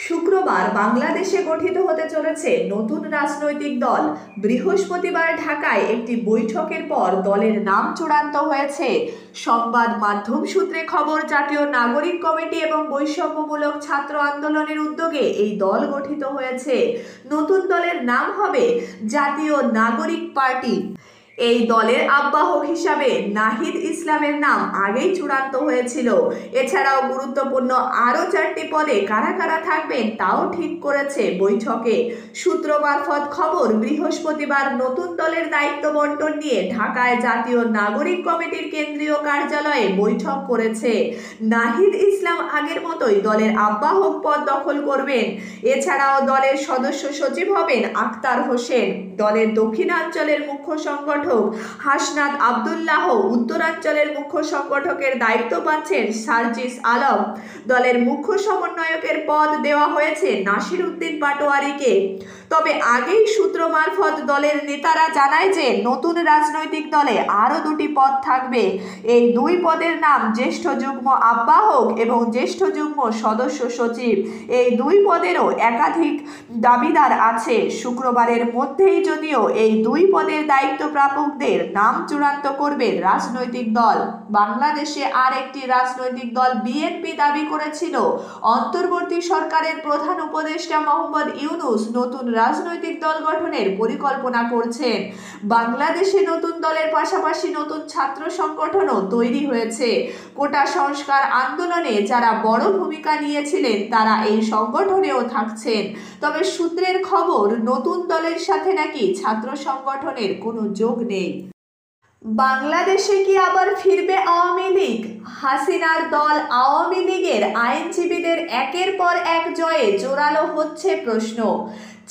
শুক্রবার বাংলাদেশে গঠিত হতে চলেছে নতুন রাজনৈতিক দল। বৃহস্পতিবার ঢাকায় একটি বৈঠকের পর দলের নাম চূড়ান্ত হয়েছে। সংবাদ মাধ্যম সূত্রে খবর, জাতীয় নাগরিক কমিটি এবং বৈষম্যমূলক ছাত্র আন্দোলনের উদ্যোগে এই দল গঠিত হয়েছে। নতুন দলের নাম হবে জাতীয় নাগরিক পার্টি। এই দলের আহ্বায়ক হিসাবে নাহিদ ইসলামের নাম আগেই চূড়ান্ত হয়েছিল। এছাড়াও গুরুত্বপূর্ণ আরও 4টি পদে কারা কারা থাকবেন তাও ঠিক করেছে বৈঠকে। সূত্র মারফত খবর, বৃহস্পতিবার নতুন দলের দায়িত্ব বন্টন নিয়ে ঢাকায় জাতীয় নাগরিক কমিটির কেন্দ্রীয় কার্যালয়ে বৈঠক করেছে। নাহিদ ইসলাম আগের মতোই দলের আহ্বায়ক পদ দখল করবেন। এছাড়াও দলের সদস্য সচিব হবেন আক্তার হোসেন। দলের দক্ষিণাঞ্চলের মুখ্য সংগঠক হাসনাত আব্দুল্লাহ, উত্তরাঞ্চলের মুখ্য সংগঠকের দায়িত্ব পাচ্ছেন সার্জিস আলম। দলের মুখ্য সমন্বয়কের পদ দেওয়া হয়েছে নাসির উদ্দিন পাটোয়ারিকে। তবে আগেই সূত্র মারফত দলের নেতারা জানায় যে নতুন রাজনৈতিক দলে আরও 2টি পদ থাকবে। এই 2 পদের নাম জ্যেষ্ঠ যুগ্ম আহ্বায়ক এবং জ্যেষ্ঠ যুগ্ম সদস্য সচিব। এই 2 পদেরও একাধিক দাবিদার আছে। শুক্রবারের মধ্যেই যদিও এই 2 পদের দায়িত্বপ্রাপকদের নাম চূড়ান্ত করবে রাজনৈতিক দল। বাংলাদেশে আর একটি রাজনৈতিক দল বিএনপি দাবি করেছিল অন্তর্বর্তী সরকারের প্রধান উপদেষ্টা মোহাম্মদ ইউনূস নতুন রাজনৈতিক দল গঠনের পরিকল্পনা করছেন। বাংলাদেশে নতুন দলের পাশাপাশি নতুন ছাত্র সংগঠনও তৈরি হয়েছে। কোটা সংস্কার আন্দোলনে যারা বড় ভূমিকা নিয়েছিলেন তারা এই সংগঠনেও থাকছেন। তবে সূত্রের খবর, নতুন দলের সাথে নাকি ছাত্র সংগঠনের কোনো যোগ নেই। বাংলাদেশে কি আবার ফিরবে আওয়ামী লীগ? হাসিনার দল আওয়ামী লীগের আইনজীবীদের একের পর এক জয়ে জোরালো হচ্ছে প্রশ্ন।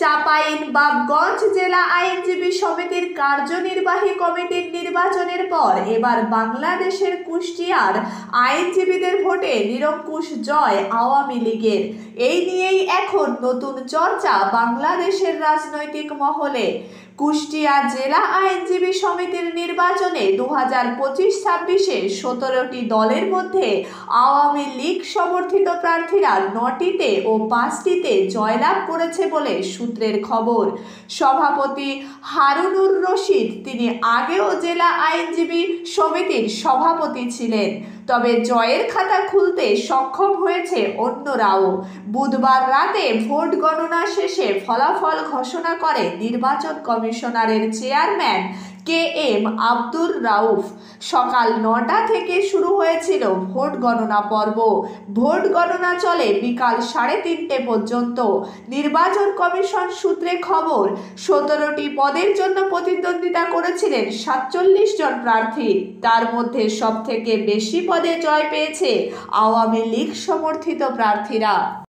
চাঁপাইনবাবগঞ্জ জেলা আইনজীবী সমিতির কার্যনির্বাহী কমিটির নির্বাচনের পর এবার বাংলাদেশের কুষ্টিয়ার আইনজীবীদের ভোটে নিরঙ্কুশ জয় আওয়ামী লীগের। এই নিয়েই এখন নতুন চর্চা বাংলাদেশের রাজনৈতিক মহলে। কুষ্টিয়া জেলা আইনজীবী সমিতির নির্বাচনে 2025-26-এ 17টি দলের মধ্যে আওয়ামী লীগ সমর্থিত প্রার্থীরা 9টিতে ও 5টিতে জয়লাভ করেছে বলে সূত্রের খবর। সভাপতি হারুনুর রশিদ, তিনি আগেও জেলা আইনজীবী সমিতির সভাপতি ছিলেন। তবে জয়ের খাতা খুলতে সক্ষম হয়েছে অন্যরাও। বুধবার রাতে ভোট গণনা শেষে ফলাফল ঘোষণা করে নির্বাচন কমিশনারের চেয়ারম্যান KM আব্দুর রাউফ। সকাল 9টা থেকে শুরু হয়েছিল ভোট গণনা পর্ব। ভোট গণনা চলে বিকাল 3:30 পর্যন্ত। নির্বাচন কমিশন সূত্রে খবর, 17টি পদের জন্য প্রতিদ্বন্দ্বিতা করেছিলেন 47 জন প্রার্থী। তার মধ্যে সবথেকে বেশি পদে জয় পেয়েছে আওয়ামী লীগ সমর্থিত প্রার্থীরা।